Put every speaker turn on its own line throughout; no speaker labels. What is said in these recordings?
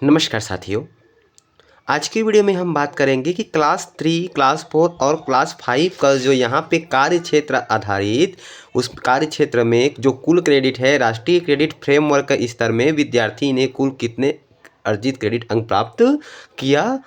नमस्कार साथियों। आज की वीडियो में हम बात करेंगे कि क्लास 3, क्लास 4 और क्लास 5 का जो यहाँ पे कार्य क्षेत्र आधारित उस कार्य क्षेत्र में जो कुल क्रेडिट है, राष्ट्रीय क्रेडिट फ्रेमवर्क स्तर में विद्यार्थी ने कुल कितने अर्जित क्रेडिट अंक प्राप्त किया।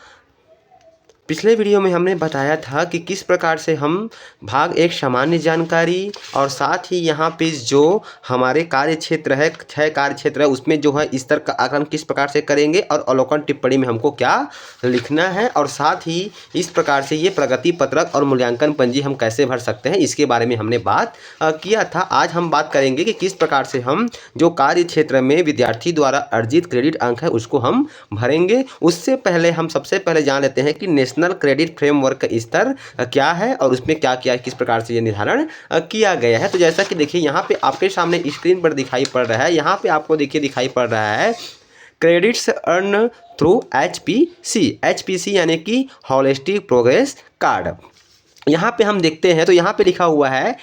पिछले वीडियो में हमने बताया था कि किस प्रकार से हम भाग एक सामान्य जानकारी और साथ ही यहाँ पे जो हमारे कार्य क्षेत्र है, 6 कार्य क्षेत्र है, उसमें जो है स्तर का आकलन किस प्रकार से करेंगे और अवलोकन टिप्पणी में हमको क्या लिखना है, और साथ ही इस प्रकार से ये प्रगति पत्रक और मूल्यांकन पंजी हम कैसे भर सकते हैं, इसके बारे में हमने बात किया था। आज हम बात करेंगे कि किस प्रकार से हम जो कार्य क्षेत्र में विद्यार्थी द्वारा अर्जित क्रेडिट अंक है उसको हम भरेंगे। उससे पहले हम सबसे पहले जान लेते हैं कि नेशनल क्रेडिट फ्रेमवर्क स्तर क्या है और उसमें क्या क्या किस प्रकार से ये निर्धारण किया गया है। तो जैसा कि देखिए यहाँ पे आपके सामने स्क्रीन पर दिखाई पड़ रहा है, यहाँ पे आपको देखिए दिखाई पड़ रहा है क्रेडिट्स अर्न थ्रू एचपीसी यानी कि होलिस्टिक प्रोग्रेस कार्ड। यहाँ पे हम देखते हैं तो यहाँ पे लिखा हुआ है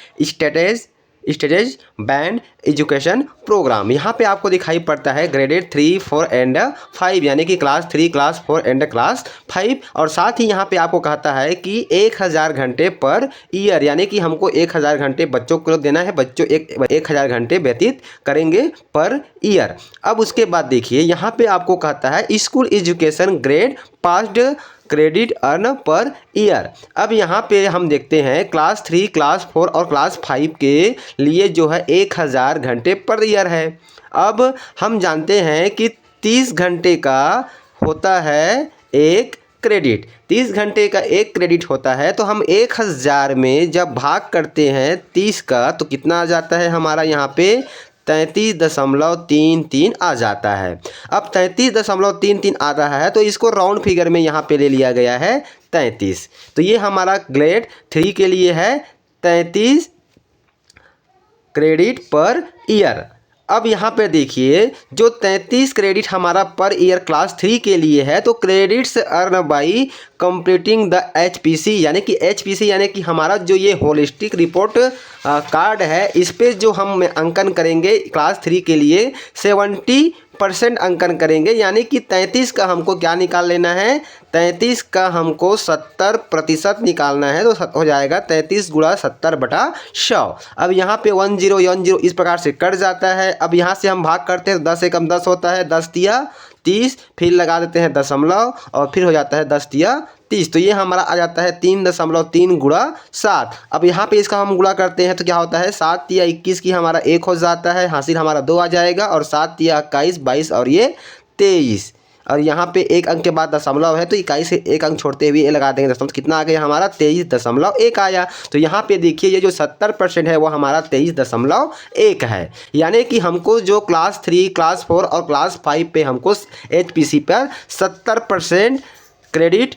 स्टेटेज बैंड एजुकेशन प्रोग्राम। यहाँ पे आपको दिखाई पड़ता है ग्रेडेड 3, 4 एंड 5 यानी कि क्लास 3, क्लास 4 एंड क्लास 5। और साथ ही यहाँ पे आपको कहता है कि 1000 घंटे पर ईयर यानी कि हमको 1000 घंटे बच्चों को देना है, बच्चों 1000 घंटे व्यतीत करेंगे पर ईयर। अब उसके बाद देखिए यहाँ पे आपको कहता है school education grade passed credit earn per year. अब यहाँ पे हम देखते हैं क्लास 3, क्लास 4 और क्लास 5 के लिए जो है 1000 घंटे पर ईयर है। अब हम जानते हैं कि 30 घंटे का होता है एक क्रेडिट, 30 घंटे का एक क्रेडिट होता है। तो हम 1000 में जब भाग करते हैं 30 का तो कितना आ जाता है हमारा यहाँ पे 33.33 आ जाता है। अब 33.33 आ रहा है तो इसको राउंड फिगर में यहाँ पे ले लिया गया है 33। तो ये हमारा ग्रेड 3 के लिए है 33 क्रेडिट पर ईयर। अब यहाँ पे देखिए जो 33 क्रेडिट हमारा पर ईयर क्लास 3 के लिए है तो credits earn by completing the HPC यानी कि हमारा जो ये होलिस्टिक रिपोर्ट कार्ड है इस पे जो हम अंकन करेंगे क्लास 3 के लिए 70% अंकन करेंगे। यानी कि 33 का हमको क्या निकाल लेना है, 33 का हमको 70% निकालना है। तो हो जाएगा 33 गुणा 70/100। अब यहाँ पे 1010 इस प्रकार से कट जाता है। अब यहाँ से हम भाग करते हैं तो 10 एकम 10 होता है, 10 तिया 30, फिर लगा देते हैं दशमलव और फिर हो जाता है 10 तिया 30। तो ये हमारा आ जाता है 3.3 गुणा 7। अब यहाँ पे इसका हम गुणा करते हैं तो क्या होता है 7 तिया 21 की हमारा 1 हो जाता है, हासिल हमारा 2 आ जाएगा और 7 तिया 21, 22 और ये 23। और यहाँ पे एक अंक के बाद दशमलव है तो 21 से एक अंक छोड़ते हुए ये लगा देंगे दशमलव, कितना आ गया हमारा 23.1 आया। तो यहाँ पे देखिए ये जो 70% है वो हमारा 23.1 है। यानी कि हमको जो क्लास 3, क्लास 4 और क्लास 5 पे हमको एचपीसी पर 70% क्रेडिट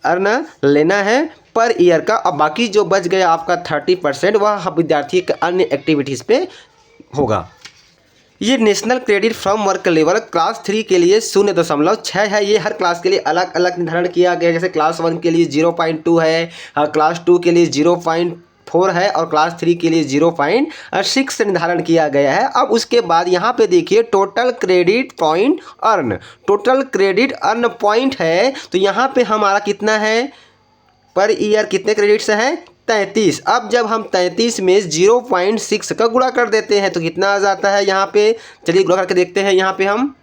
अर्न लेना है पर ईयर का। अब बाकी जो बच गया आपका 30% वह विद्यार्थी के अन्य एक्टिविटीज़ पे होगा। ये national credit framework level class 3 के लिए 0.6 है। ये हर क्लास के लिए अलग अलग निर्धारण किया गया है। जैसे क्लास 1 के लिए 0.2 है, क्लास 2 के लिए 0.4 है और क्लास 3 के लिए 0.6 निर्धारण किया गया है। अब उसके बाद यहाँ पे देखिए total credit point earn, total credit earn point है। तो यहाँ पे हमारा कितना है पर ईयर, कितने क्रेडिट्स हैं 33। अब जब हम 33 में 0.6 का गुणा कर देते हैं तो कितना आ जाता है यहाँ पे, चलिए गुणा करके देखते हैं। यहाँ पे हम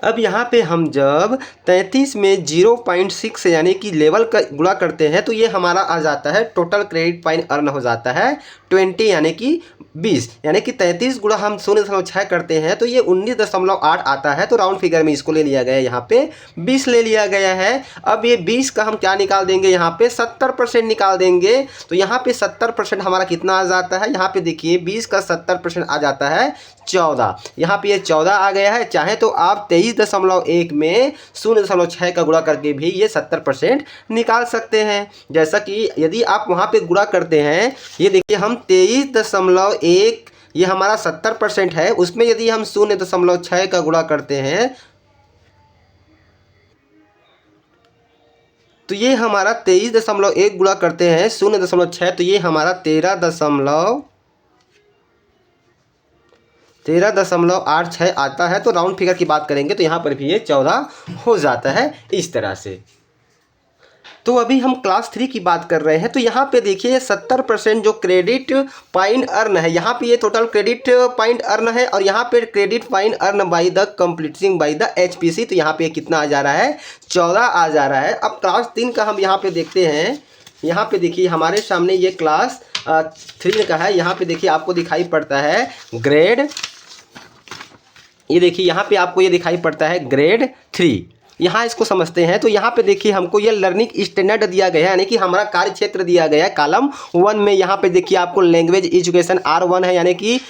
अब यहाँ पे हम जब 33 में 0.6 यानी कि लेवल का गुणा करते हैं तो ये हमारा आ जाता है टोटल क्रेडिट पॉइंट अर्न हो जाता है 20 यानी कि 20। यानी कि 33 गुणा हम 0.6 करते हैं तो ये 19.8 आता है। तो राउंड फिगर में इसको ले लिया गया है, यहाँ पे 20 ले लिया गया है। अब ये 20 का हम क्या निकाल देंगे, यहाँ पे 70% निकाल देंगे। तो यहाँ पे 70% हमारा कितना आ जाता है, यहाँ पे देखिए 20 का 70% आ जाता है 14। यहाँ पे ये 14 आ गया है। चाहे तो आप 23.1 में 0.6 का गुणा करके भी ये 70% निकाल सकते हैं। जैसा कि यदि आप वहाँ पे गुणा करते हैं, ये देखिए हम 23.1 ये हमारा 70% है, उसमें यदि हम 0.6 का गुणा करते हैं तो ये हमारा 23.1 गुणा करते हैं 0.6 तो ये हमारा 13.6 13.86 आता है। तो राउंड फिगर की बात करेंगे तो यहाँ पर भी ये 14 हो जाता है इस तरह से। तो अभी हम क्लास 3 की बात कर रहे हैं। तो यहाँ पे देखिए 70% जो क्रेडिट पॉइंट अर्न है, यहाँ पे ये टोटल क्रेडिट पॉइंट अर्न है और यहाँ पे credit point earn by the completing by the HPC. तो यहाँ पे कितना आ जा रहा है, 14 आ जा रहा है। अब क्लास 3 का हम यहाँ पे देखते हैं। यहाँ पे देखिए हमारे सामने ये क्लास 3 का है। यहाँ पे देखिए आपको दिखाई पड़ता है ग्रेड, ये देखिए यहाँ पे आपको ये दिखाई पड़ता है ग्रेड 3। यहाँ इसको समझते हैं। तो यहाँ पे देखिए हमको ये लर्निंग स्टैंडर्ड दिया गया है, यानी कि हमारा कार्य क्षेत्र दिया गया है कॉलम 1 में। यहाँ पे देखिए आपको लैंग्वेज एजुकेशन R1 है, यानी कि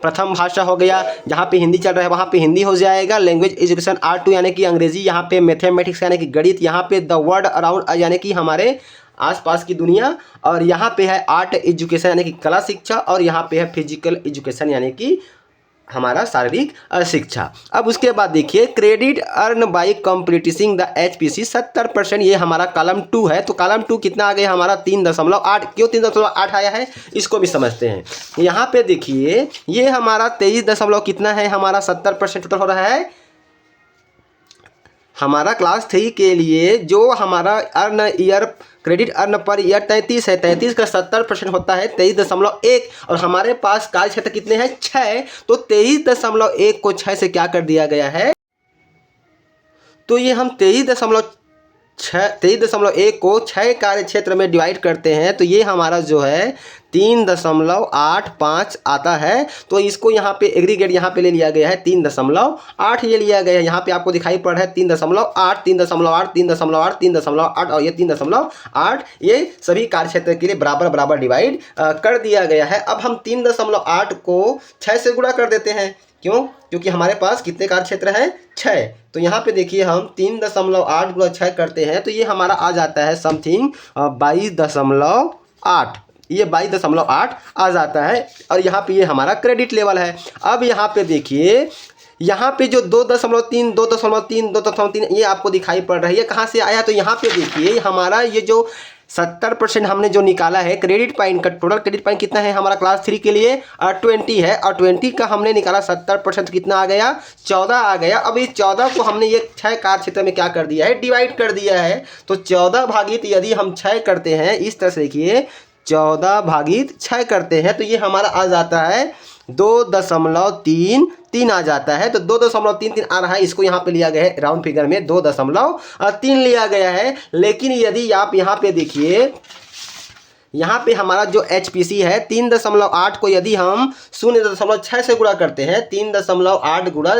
प्रथम भाषा हो गया। जहाँ पे हिंदी चल रहा है वहाँ पे हिंदी हो जाएगा। लैंग्वेज एजुकेशन R2 यानी कि अंग्रेजी। यहाँ पे मैथमेटिक्स यानी कि गणित। यहाँ पे द वर्ल्ड अराउंड यानी कि हमारे आसपास की दुनिया। और यहाँ पे है आर्ट एजुकेशन यानी कि कला शिक्षा। और यहाँ पे है फिजिकल एजुकेशन यानी कि हमारा शारीरिक शिक्षा। अब उसके बाद देखिए credit earn by completing the HPC 70%, ये हमारा कॉलम 2 है। तो कॉलम 2 कितना आ गया हमारा 3.8। क्यों 3.8 आया है इसको भी समझते हैं। यहाँ पे देखिए ये हमारा 23 कितना है, हमारा 70% टोटल हो रहा है। हमारा क्लास 3 के लिए जो हमारा earn year credit earn per year 33 है। 33 का 70% होता है 23.1 और हमारे पास कार्य क्षेत्र कितने हैं, 6। तो 23.1 को 6 से क्या कर दिया गया है, तो ये हम 23.1 को 6 कार्य क्षेत्र में डिवाइड करते हैं। तो ये हमारा जो है 3.85 आता है। तो इसको यहाँ पे एग्रीगेट यहाँ पे ले लिया गया है 3.8 ये लिया गया है। यहाँ पे आपको दिखाई पड़ रहा है 3.8 3.8 3.8 3.8 और ये 3.8 ये सभी कार्य क्षेत्र के लिए बराबर बराबर डिवाइड कर दिया गया है। अब हम 3.8 को 6 से गुणा कर देते हैं। क्यों, क्योंकि हमारे पास कितने कार्य क्षेत्र हैं, 6। तो यहाँ पे देखिए हम 3.8 गुणा 6 करते हैं तो ये हमारा आ जाता है समथिंग 22.8। ये 22.8 आ जाता है। और यहाँ पे ये हमारा क्रेडिट लेवल है। अब यहाँ पे देखिए यहाँ पे जो 2.3 2.3 2.3 ये आपको दिखाई पड़ रही है, कहाँ से आया, तो यहाँ पे देखिए हमारा ये जो 70% हमने जो निकाला है क्रेडिट पॉइंट का, टोटल क्रेडिट पॉइंट कितना है हमारा क्लास 3 के लिए 20 है। और 20 का हमने निकाला 70% कितना आ गया, 14 आ गया। अब इस 14 को हमने ये 6 कार्य क्षेत्र में क्या कर दिया है, डिवाइड कर दिया है। तो 14 भागित यदि हम 6 करते हैं, इस तरह से देखिए 14 भागित 6 करते हैं तो ये हमारा आ जाता है 2.33 आ जाता है। तो 2.33 आ रहा है। इसको यहाँ पे लिया गया है राउंड फिगर में 2.3 लिया गया है। लेकिन यदि आप यहाँ पे देखिए, यहाँ पे हमारा जो एचपीसी है 3.8 को यदि हम 0.6 से गुणा करते हैं, 3.8 गुणा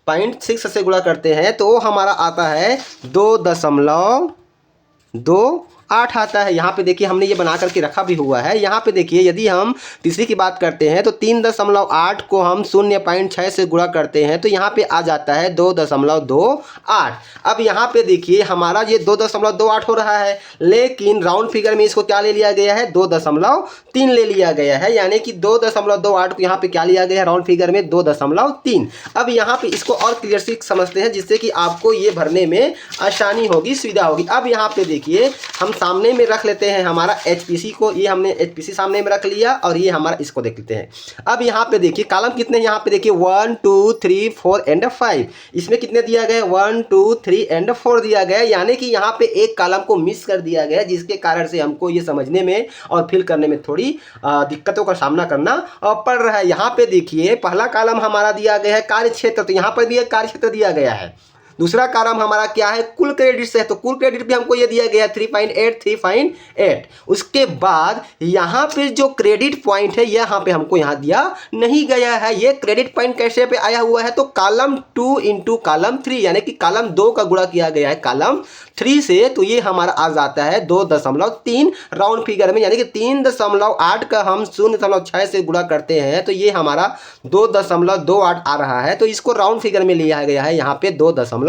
0.6 से गुणा करते हैं तो हमारा आता है 2.28 आता है। यहाँ पे देखिए हमने ये बना करके रखा भी हुआ है। यहाँ पे देखिए यदि हम तीसरी की बात करते हैं तो 3.8 को हम 0.6 से गुणा करते हैं तो यहाँ पे आ जाता है 2.28। अब यहाँ पे देखिए हमारा ये 2.28 हो रहा है, लेकिन राउंड फिगर में इसको क्या ले लिया गया है, 2.3 ले लिया गया है। यानी कि 2.28 को यहाँ पे क्या लिया गया है राउंड फिगर में 2.3। अब यहाँ पे इसको और क्लियर से समझते हैं जिससे कि आपको ये भरने में आसानी होगी, सुविधा होगी। अब यहाँ पे देखिए हम सामने में रख लेते हैं हमारा एचपीसी को। ये हमने एचपीसी सामने में रख लिया और ये हमारा इसको देख लेते हैं। अब यहाँ पे देखिए कॉलम कितने, यहाँ पे देखिए 1 2 3 4 एंड 5। इसमें कितने दिया गया, 1 2 3 एंड 4 दिया गया। यानी कि यहाँ पे एक कॉलम को मिस कर दिया गया, जिसके कारण से हमको ये समझने में और फिल करने में थोड़ी दिक्कतों का सामना करना पड़ रहा है। यहाँ पे देखिए पहला कॉलम हमारा दिया गया है कार्य क्षेत्र, तो यहाँ पर भी एक कार्य क्षेत्र दिया गया है। दूसरा कॉलम हमारा क्या है, कुल क्रेडिट से है, तो कुल क्रेडिट भी हमको ये दिया गया 3.8। उसके बाद यहाँ पे जो क्रेडिट पॉइंट है यहाँ पे हमको यहाँ दिया नहीं गया है। ये क्रेडिट पॉइंट कैसे पे आया हुआ है, तो कॉलम 2 इंटू कॉलम 3, यानी कि कॉलम 2 का गुणा किया गया है कॉलम 3 से। तो ये हमारा आ जाता है 2.3 राउंड फिगर में, यानी कि 3.8 का हम 0.6 से गुणा करते हैं तो ये हमारा 2.28 आ रहा है। तो इसको राउंड फिगर में लिया गया है यहाँ पे 2.3।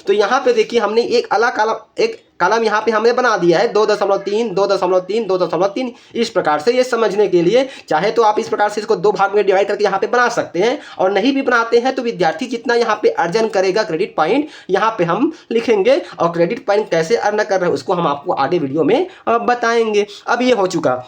तो यहाँ पे देखिए हमने एक अलग कॉलम यहाँ पे हमने बना दिया है 2.3 2.3 2.3। इस प्रकार से ये समझने के लिए चाहे तो आप इस प्रकार से इसको 2 भाग में डिवाइड करके यहाँ पे बना सकते हैं, और नहीं भी बनाते हैं तो विद्यार्थी जितना यहाँ पे अर्जन करेगा क्रेडिट पॉइंट यहाँ पे हम लिखेंगे, और क्रेडिट पॉइंट कैसे अर्न कर रहे हैं उसको हम आपको आगे वीडियो में बताएंगे। अब ये हो चुका।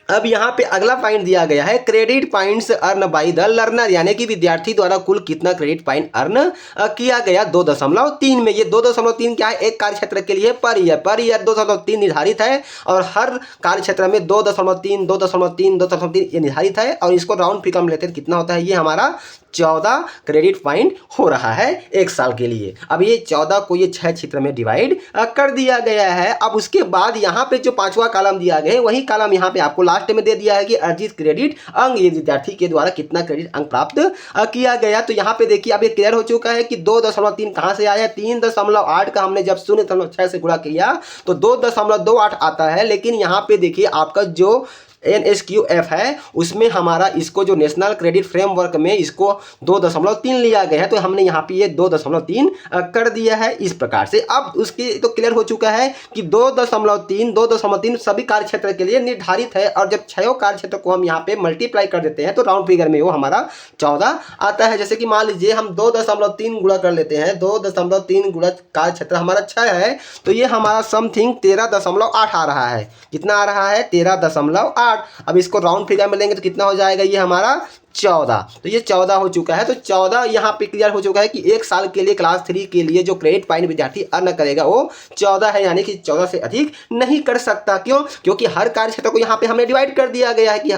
अब यहाँ पे अगला पॉइंट दिया गया है credit points earn by the learner, यानी कि विद्यार्थी द्वारा कुल कितना क्रेडिट पॉइंट अर्न किया गया 2.3 में। ये 2.3 क्या है, एक कार्य क्षेत्र के लिए पर ईयर 2.3 निर्धारित है और हर कार्य क्षेत्र में 2.3 ये निर्धारित है और इसको राउंड फिगर में लेते हैं कितना होता है, ये हमारा 14 क्रेडिट पॉइंट हो रहा है एक साल के लिए। अब ये 14 को ये 6 क्षेत्र में डिवाइड कर दिया गया है। अब उसके बाद यहाँ पे जो 5वां कॉलम दिया गया है वही कॉलम यहाँ पे आपको लास्ट में दे दिया है कि अर्जित क्रेडिट अंक, ये विद्यार्थी के द्वारा कितना क्रेडिट अंक प्राप्त किया गया। तो यहाँ पे देखिए अब ये क्लियर हो चुका है कि 2.3 कहाँ से आया है, 3.8 का हमने जब 0.6 से गुणा किया तो 2.28 आता है। लेकिन यहाँ पे देखिए आपका जो NSQF है उसमें हमारा इसको जो नेशनल क्रेडिट फ्रेमवर्क में इसको 2.3 लिया गया है, तो हमने यहाँ पे ये 2.3 कर दिया है इस प्रकार से। अब उसके तो क्लियर हो चुका है कि 2.3 सभी कार्य क्षेत्र के लिए निर्धारित है और जब 6 कार्य क्षेत्र को हम यहाँ पे मल्टीप्लाई कर देते हैं तो राउंड फिगर में वो हमारा 14 आता है। जैसे कि मान लीजिए हम 2.3 गुणा कर लेते हैं, 2.3 गुणा कार्य क्षेत्र हमारा 6 है तो ये हमारा समथिंग 13.8 आ रहा है। कितना आ रहा है, 13.8। अब इसको राउंड फिगर में लेंगे तो कितना हो जाएगा, ये हमारा 14। तो ये 14 हो चुका है। तो 14 यहाँ पे क्लियर हो चुका है कि एक साल के लिए क्लास 3 के लिए जो क्रेडिट पॉइंट विद्यार्थी अर्न करेगा वो 14 है, यानी कि 14 से अधिक नहीं कर सकता। क्यों? क्योंकि हर कार्य क्षेत्र को यहाँ पे हमने डिवाइड कर दिया गया है कि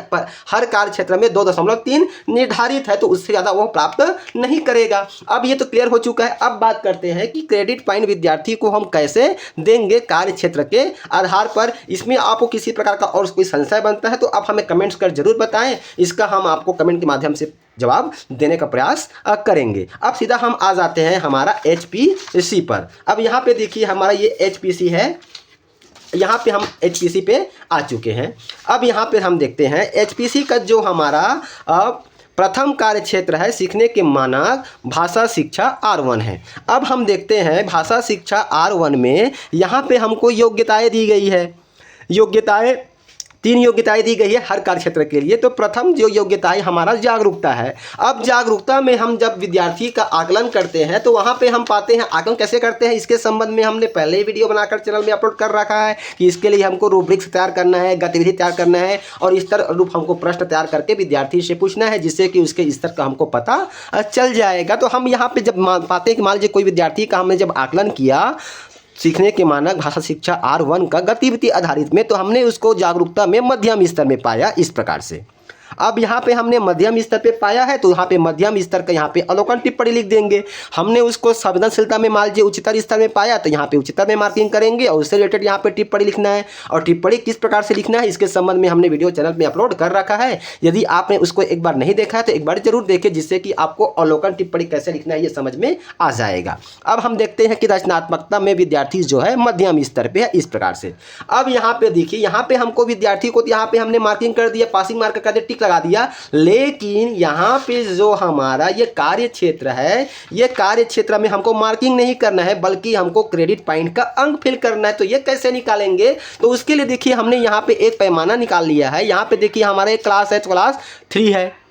हर कार्य क्षेत्र में 2.3 निर्धारित है, तो उससे ज़्यादा वो प्राप्त नहीं करेगा। अब ये तो क्लियर हो चुका है। अब बात करते हैं कि क्रेडिट पॉइंट विद्यार्थी को हम कैसे देंगे कार्य क्षेत्र के आधार पर। इसमें आपको किसी प्रकार का और कोई संशय बनता है तो आप हमें कमेंट्स कर जरूर बताएं, इसका हम आपको कमेंट के माध्यम से जवाब देने का प्रयास करेंगे। अब सीधा हम आ जाते हैं हमारा HPC पर। अब यहाँ पे देखिए हमारा ये HPC है, यहाँ पे हम HPC पे आ चुके हैं। अब यहाँ पे हम देखते हैं HPC का जो हमारा प्रथम कार्य क्षेत्र है सीखने के मानक भाषा शिक्षा R1 है। अब हम देखते हैं भाषा शिक्षा R1 में यहाँ पे हमको योग्यताएं दी गई है। योग्यताएं 3 योग्यताएं दी गई है हर कार्य क्षेत्र के लिए। तो प्रथम जो योग्यताएं हमारा जागरूकता है। अब जागरूकता में हम जब विद्यार्थी का आकलन करते हैं तो वहां पे हम पाते हैं आकलन कैसे करते हैं, इसके संबंध में हमने पहले ही वीडियो बनाकर चैनल में अपलोड कर रखा है कि इसके लिए हमको रूब्रिक्स तैयार करना है, गतिविधि तैयार करना है और इस तरह रूप हमको प्रश्न तैयार करके विद्यार्थी से पूछना है जिससे कि उसके स्तर का हमको पता चल जाएगा। तो हम यहाँ पे जब पाते हैं कि मान लीजिए कोई विद्यार्थी का हमने जब आकलन किया सीखने के मानक भाषा शिक्षा R1 का गतिविधि आधारित में, तो हमने उसको जागरूकता में मध्यम स्तर में पाया इस प्रकार से। अब यहाँ पे हमने मध्यम स्तर पे पाया है तो यहाँ पे मध्यम स्तर का यहाँ पे अवलोकन टिप्पणी लिख देंगे। हमने उसको संवेदनशीलता में मान लीजिए उच्चतर स्तर में पाया तो यहाँ पे उच्चतर में मार्किंग करेंगे और उससे रिलेटेड यहाँ पे टिप्पणी लिखना है। और टिप्पणी किस प्रकार से लिखना है इसके संबंध में हमने वीडियो चैनल में अपलोड कर रखा है। यदि आपने उसको एक बार नहीं देखा है तो एक बार जरूर देखें, जिससे कि आपको अवलोकन टिप्पणी कैसे लिखना है ये समझ में आ जाएगा। अब हम देखते हैं कि रचनात्मकता में विद्यार्थी जो है मध्यम स्तर पे है इस प्रकार से। अब यहाँ पे देखिए यहाँ पे हमको विद्यार्थी को यहाँ पे हमने मार्किंग कर दिया, पासिंग मार्क कर दिया, टिक लगा दिया। लेकिन यहाँ पे जो हमारा ये कार्य क्षेत्र है, ये कार्य क्षेत्र में हमको मार्किंग नहीं करना है बल्कि हमको क्रेडिट पॉइंट का अंक फिल करना है। तो ये कैसे निकालेंगे, तो उसके लिए देखिए हमने यहाँ पे एक पैमाना निकाल लिया है। यहाँ पे देखिए हमारे क्लास है, क्लास 3 है।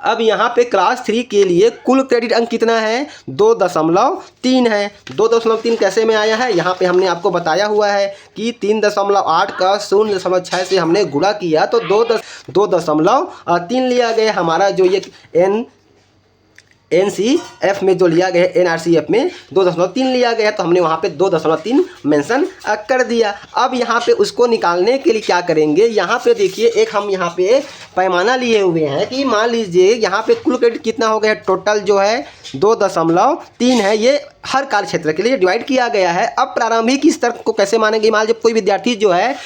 अब यहाँ पे क्लास 3 के लिए कुल क्रेडिट अंक कितना है, 2.3 है। 2.3 कैसे में आया है, यहाँ पे हमने आपको बताया हुआ है कि 3.8 का 0.6 से हमने गुणा किया तो 2.3 लिया गया हमारा। जो ये NCF में जो लिया गया है, NRCF में 2.3 लिया गया तो हमने वहाँ पे 2.3 मेंशन कर दिया। अब यहाँ पे उसको निकालने के लिए क्या करेंगे, यहाँ पे देखिए एक हम यहाँ पे पैमाना लिए हुए हैं कि मान लीजिए यहाँ पे कुल क्रेडिट कितना हो गया, टोटल जो है 2.3 है। ये हर कार्य क्षेत्र के लिए डिवाइड किया गया है। अब प्रारंभिक स्तर को कैसे मानेंगे, मान लीजिए कोई विद्यार्थी जो है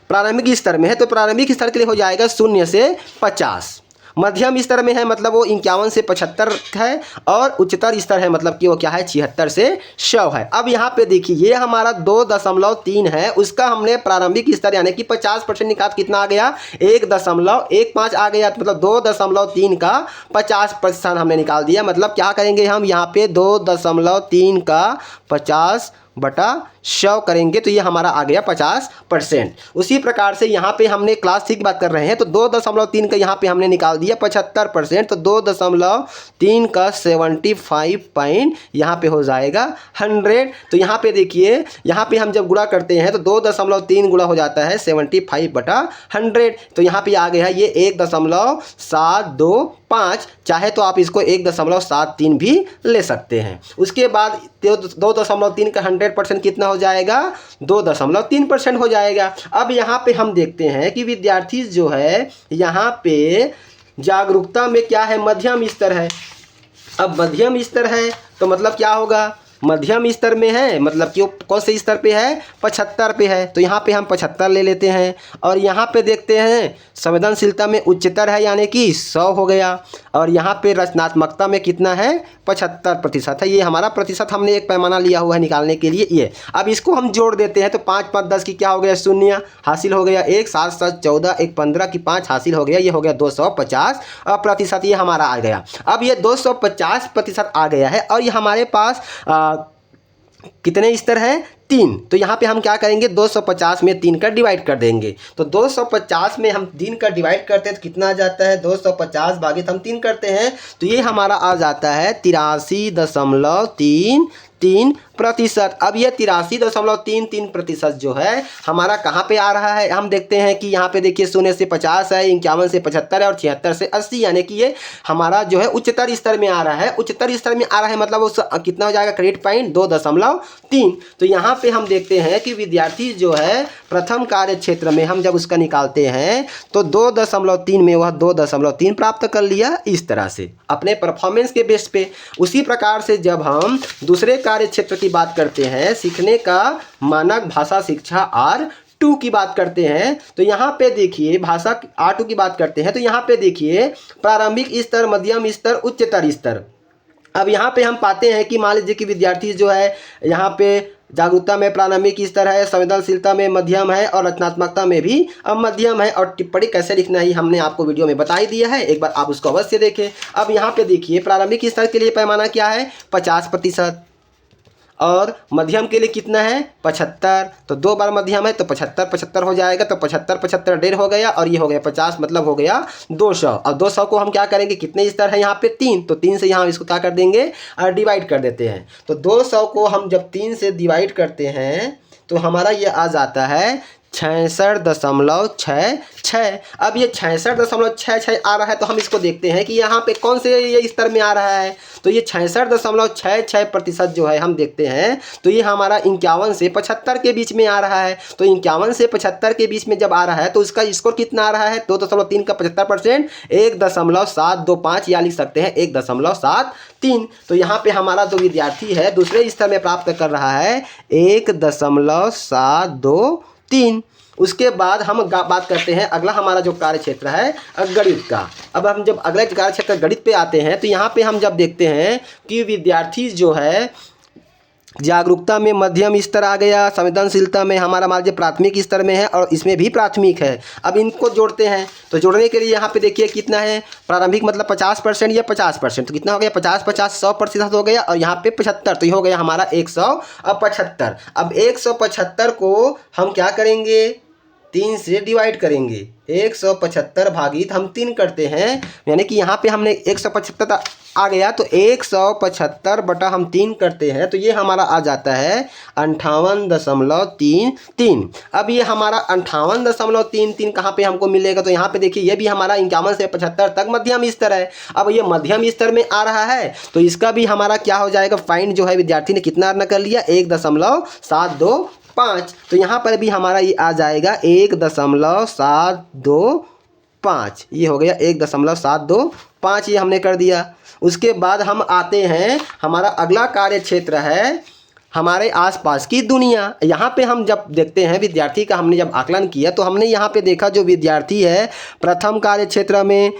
प्रारंभिक स्तर में है तो प्रारंभिक स्तर के लिए हो जाएगा 0 से 50। मध्यम स्तर में है मतलब वो 51 से 75 है और उच्चतर स्तर है मतलब कि वो क्या है 76 से 100 है। अब यहाँ पे देखिए ये हमारा 2.3 है, उसका हमने प्रारंभिक स्तर यानी कि 50% निकाल कितना आ गया 1.15 आ गया। मतलब 2.3 का 50% हमने निकाल दिया। मतलब क्या करेंगे हम यहाँ पे 2.3 का 50/100 100 करेंगे तो ये हमारा आ गया 50%। उसी प्रकार से यहाँ पे हमने क्लास 3 की बात कर रहे हैं तो 2.3 का यहाँ पे हमने निकाल दिया 75%, तो 2.3 का 75 पॉइंट यहाँ पे हो जाएगा 100। तो यहाँ पे देखिए, यहाँ पे हम जब गुणा करते हैं तो 2.3 गुणा हो जाता है 75/100। तो यहाँ पे आ गया है ये 1.725, चाहे तो आप इसको 1.73 भी ले सकते हैं। उसके बाद 2.3 का 100% कितना हो जाएगा, 2.3% हो जाएगा। अब यहाँ पे हम देखते हैं कि विद्यार्थी जो है यहाँ पे जागरूकता में क्या है, मध्यम स्तर है। अब मध्यम स्तर है तो मतलब क्या होगा, मध्यम स्तर में है मतलब कि कौन से स्तर पे है, 75 पे है, तो यहाँ पे हम 75 ले लेते हैं। और यहाँ पे देखते हैं संवेदनशीलता में उच्चतर है यानी कि 100 हो गया, और यहाँ पे रचनात्मकता में कितना है, 75% है। ये हमारा प्रतिशत हमने एक पैमाना लिया हुआ है निकालने के लिए ये। अब इसको हम जोड़ देते हैं तो 5 5 10 की क्या हो गया, 0 हासिल हो गया, 1 7 7 14 1 15 की 5 हासिल हो गया, ये हो गया 250% ये हमारा आ गया। अब ये 250% आ गया है और ये हमारे पास कितने स्तर हैं, 3। तो यहाँ पे हम क्या करेंगे, 250 में 3 का डिवाइड कर देंगे। तो 250 में हम 3 का डिवाइड करते हैं तो कितना आ जाता है, 250 भागित हम 3 करते हैं तो ये हमारा आ जाता है 83.33%। अब ये 83.33% जो है हमारा कहाँ पे आ रहा है, हम देखते हैं कि यहाँ पे देखिए 0 से 50 है, 51 से 75 है और 76 से 80, यानी कि ये हमारा जो है उच्चतर स्तर में आ रहा है। उच्चतर स्तर में आ रहा है मतलब उस कितना हो जाएगा, क्रेडिट पॉइंट 2.3। तो यहाँ पे हम देखते हैं कि विद्यार्थी जो है प्रथम कार्य क्षेत्र में हम जब उसका निकालते हैं तो 2.3 में वह 2.3 प्राप्त कर लिया, इस तरह से अपने परफॉर्मेंस के बेस पे। उसी प्रकार से जब हम दूसरे कार्य क्षेत्र की बात करते हैं, सीखने का मानक भाषा शिक्षा R2 की बात करते हैं, तो यहाँ पे देखिए भाषा R2 की बात करते हैं तो यहाँ पे देखिए प्रारंभिक स्तर, मध्यम स्तर, उच्चतर स्तर। अब यहाँ पे हम पाते हैं कि मान लीजिए कि विद्यार्थी जो है यहाँ पे जागरूकता में प्रारंभिक स्तर है, संवेदनशीलता में मध्यम है और रचनात्मकता में भी मध्यम है, और टिप्पणी कैसे लिखना है हमने आपको वीडियो में बता ही दिया है, एक बार आप उसको अवश्य देखें। अब यहाँ पे देखिए प्रारंभिक स्तर के लिए पैमाना क्या है, 50%, और मध्यम के लिए कितना है, 75। तो 2 बार मध्यम है तो 75 75 हो जाएगा, तो 75 75 1.5 हो गया और ये हो गया 50, मतलब हो गया 200। अब 200 को हम क्या करेंगे, कितने स्तर है यहाँ पे, 3, तो 3 से यहाँ इसको क्या कर देंगे, डिवाइड कर देते हैं। तो 200 को हम जब 3 से डिवाइड करते हैं तो हमारा ये आ जाता है 66.66। अब ये 66.66 आ रहा है तो हम इसको देखते हैं कि यहाँ पे कौन से ये स्तर में आ रहा है, तो ये 66.66% जो है हम देखते हैं तो ये हमारा 51 से 75 के बीच में आ रहा है। तो 51 से 75 के बीच में जब आ रहा है तो इसका स्कोर कितना आ रहा है, 2.3 का 75%, 1.725 या लिख सकते हैं 1.73। तो यहाँ पे हमारा जो विद्यार्थी है दूसरे स्तर में प्राप्त कर रहा है 1.723। उसके बाद हम बात करते हैं अगला हमारा जो कार्य क्षेत्र है गणित का। अब हम जब अगले कार्य क्षेत्र गणित पे आते हैं तो यहाँ पे हम जब देखते हैं कि विद्यार्थी जो है जागरूकता में मध्यम स्तर आ गया, संवेदनशीलता में हमारा मान लीजिए प्राथमिक स्तर में है और इसमें भी प्राथमिक है। अब इनको जोड़ते हैं तो जोड़ने के लिए यहाँ पे देखिए कितना है, प्रारंभिक मतलब 50% या 50%, तो कितना हो गया, 50 50 100% हो गया, और यहाँ पे 75, तो ये हो गया हमारा 175। अब 175 को हम क्या करेंगे, 3 से डिवाइड करेंगे, 175 भागित हम 3 करते हैं, यानी कि यहाँ पे हमने 175 आ गया तो 175 बटा हम 3 करते हैं तो ये हमारा आ जाता है 58.33। अब ये हमारा 58.33 कहाँ पे हमको मिलेगा, तो यहाँ पे देखिए ये भी हमारा 51 से 75 तक मध्यम स्तर है। अब ये मध्यम स्तर में आ रहा है तो इसका भी हमारा क्या हो जाएगा, फाइंड जो है विद्यार्थी ने कितना अर्न कर लिया, 1.725। तो यहाँ पर भी हमारा ये आ जाएगा 1.725, ये हो गया 1.725, ये हमने कर दिया। उसके बाद हम आते हैं, हमारा अगला कार्य क्षेत्र है हमारे आसपास की दुनिया। यहाँ पे हम जब देखते हैं विद्यार्थी का हमने जब आकलन किया तो हमने यहाँ पे देखा जो विद्यार्थी है प्रथम कार्य क्षेत्र में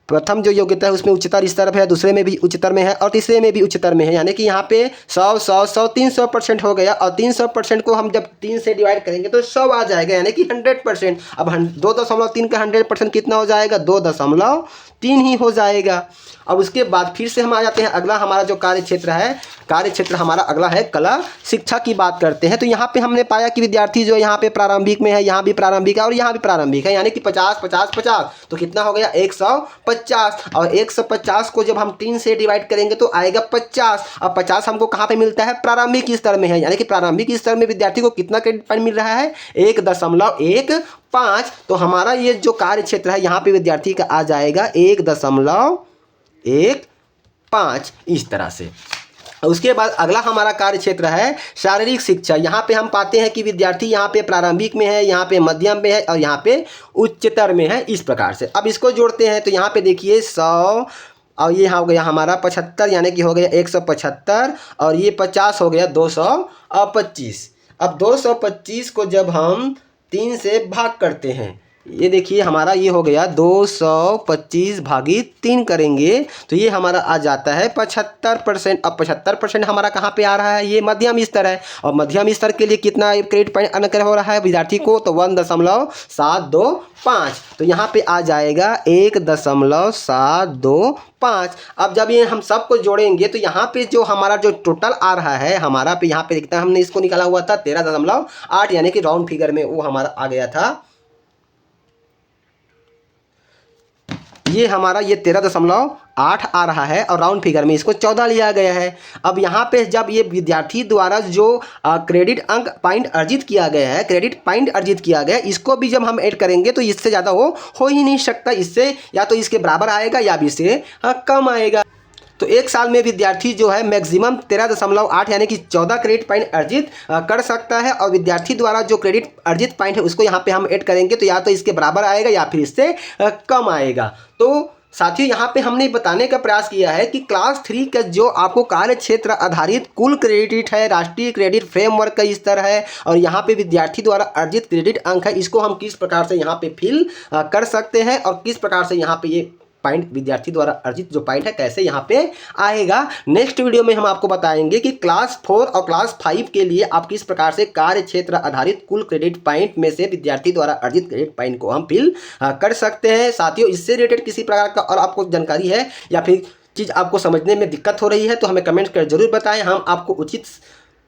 प्रथम जो योग्यता है उसमें उच्चतर स्तर है, दूसरे में भी उच्चतर में है और तीसरे में भी उच्चतर में है, यानी कि यहाँ पे 100 100 100 300% हो गया, और 300% को हम जब 3 से डिवाइड करेंगे तो 100 आ जाएगा, यानी कि 100%। अब 2.3 का 100% कितना हो जाएगा, 2.3 3 ही हो जाएगा। अब उसके बाद फिर से हम आ जाते हैं अगला हमारा जो कार्य क्षेत्र है, कार्य क्षेत्र हमारा अगला है कला शिक्षा की बात करते हैं। तो यहाँ पे हमने पाया कि विद्यार्थी जो यहाँ पे प्रारंभिक में है, यहाँ भी प्रारंभिक है और यहाँ भी प्रारंभिक है, यानी कि 50 50 50, तो कितना हो गया 150। और 150 को जब हम 3 से डिवाइड करेंगे तो आएगा 50। अब 50 हमको कहाँ पे मिलता है, प्रारंभिक स्तर में है, यानी कि प्रारंभिक स्तर में विद्यार्थी को कितना क्रेडिट पॉइंट मिल रहा है, 1.15। तो हमारा ये जो कार्य क्षेत्र है यहाँ पे विद्यार्थी का आ जाएगा 1.15 इस तरह से। उसके बाद अगला हमारा कार्य क्षेत्र है शारीरिक शिक्षा। यहाँ पे हम पाते हैं कि विद्यार्थी यहाँ पे प्रारंभिक में है, यहाँ पे मध्यम में है और यहाँ पे उच्चतर में है, इस प्रकार से। अब इसको जोड़ते हैं तो यहाँ पे देखिए 100 और ये हो गया हमारा 75, यानी कि हो गया 175 और ये 50 हो गया 225। अब 225 को जब हम 3 से भाग करते हैं, ये देखिए हमारा ये हो गया 225 भागित 3 करेंगे तो ये हमारा आ जाता है 75%। अब 75% हमारा कहाँ पे आ रहा है, ये मध्यम स्तर है और मध्यम स्तर के लिए कितना क्रेडिट पॉइंट अनकर हो रहा है विद्यार्थी को, तो 1.725। तो यहाँ पे आ जाएगा 1.725। अब जब ये हम सबको जोड़ेंगे तो यहाँ पे जो हमारा जो टोटल आ रहा है हमारा पे, यहाँ पे देखते हैं हमने इसको निकाला हुआ था 13.8, यानी कि राउंड फिगर में वो हमारा आ गया था, ये हमारा ये 13.8 आ रहा है और राउंड फिगर में इसको 14 लिया गया है। अब यहाँ पे जब ये विद्यार्थी द्वारा जो क्रेडिट अंक पॉइंट अर्जित किया गया है, क्रेडिट पॉइंट अर्जित किया गया है, इसको भी जब हम ऐड करेंगे तो इससे ज़्यादा वो हो ही नहीं सकता, इससे या तो इसके बराबर आएगा या भी इससे कम आएगा। तो एक साल में विद्यार्थी जो है मैक्सिमम 13.8 यानी कि 14 क्रेडिट पॉइंट अर्जित कर सकता है और विद्यार्थी द्वारा जो क्रेडिट अर्जित पॉइंट है उसको यहाँ पे हम ऐड करेंगे तो या तो इसके बराबर आएगा या फिर इससे कम आएगा। तो साथियों यहाँ पे हमने बताने का प्रयास किया है कि क्लास 3 का जो आपको कार्य क्षेत्र आधारित कुल क्रेडिट है, राष्ट्रीय क्रेडिट फ्रेमवर्क का स्तर है और यहाँ पे विद्यार्थी द्वारा अर्जित क्रेडिट अंक है, इसको हम किस प्रकार से यहाँ पे फिल कर सकते हैं और किस प्रकार से यहाँ पे ये पॉइंट विद्यार्थी द्वारा अर्जित जो पॉइंट है कैसे यहाँ पे आएगा। नेक्स्ट वीडियो में हम आपको बताएंगे कि क्लास 4 और क्लास 5 के लिए आप किस प्रकार से कार्य क्षेत्र आधारित कुल क्रेडिट पॉइंट में से विद्यार्थी द्वारा अर्जित क्रेडिट पॉइंट को हम फिल कर सकते हैं। साथियों इससे रिलेटेड किसी प्रकार का और आपको जानकारी है या फिर चीज़ आपको समझने में दिक्कत हो रही है तो हमें कमेंट कर जरूर बताएं, हम आपको उचित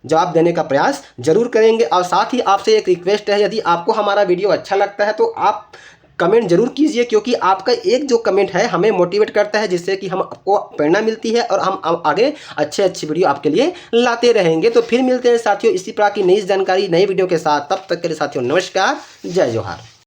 जवाब देने का प्रयास जरूर करेंगे। और साथ ही आपसे एक रिक्वेस्ट है, यदि आपको हमारा वीडियो अच्छा लगता है तो आप कमेंट जरूर कीजिए, क्योंकि आपका एक जो कमेंट है हमें मोटिवेट करता है, जिससे कि हम आपको प्रेरणा मिलती है और हम आगे अच्छे वीडियो आपके लिए लाते रहेंगे। तो फिर मिलते हैं साथियों इसी प्रकार की नई जानकारी नई वीडियो के साथ, तब तक के लिए साथियों नमस्कार, जय जोहार।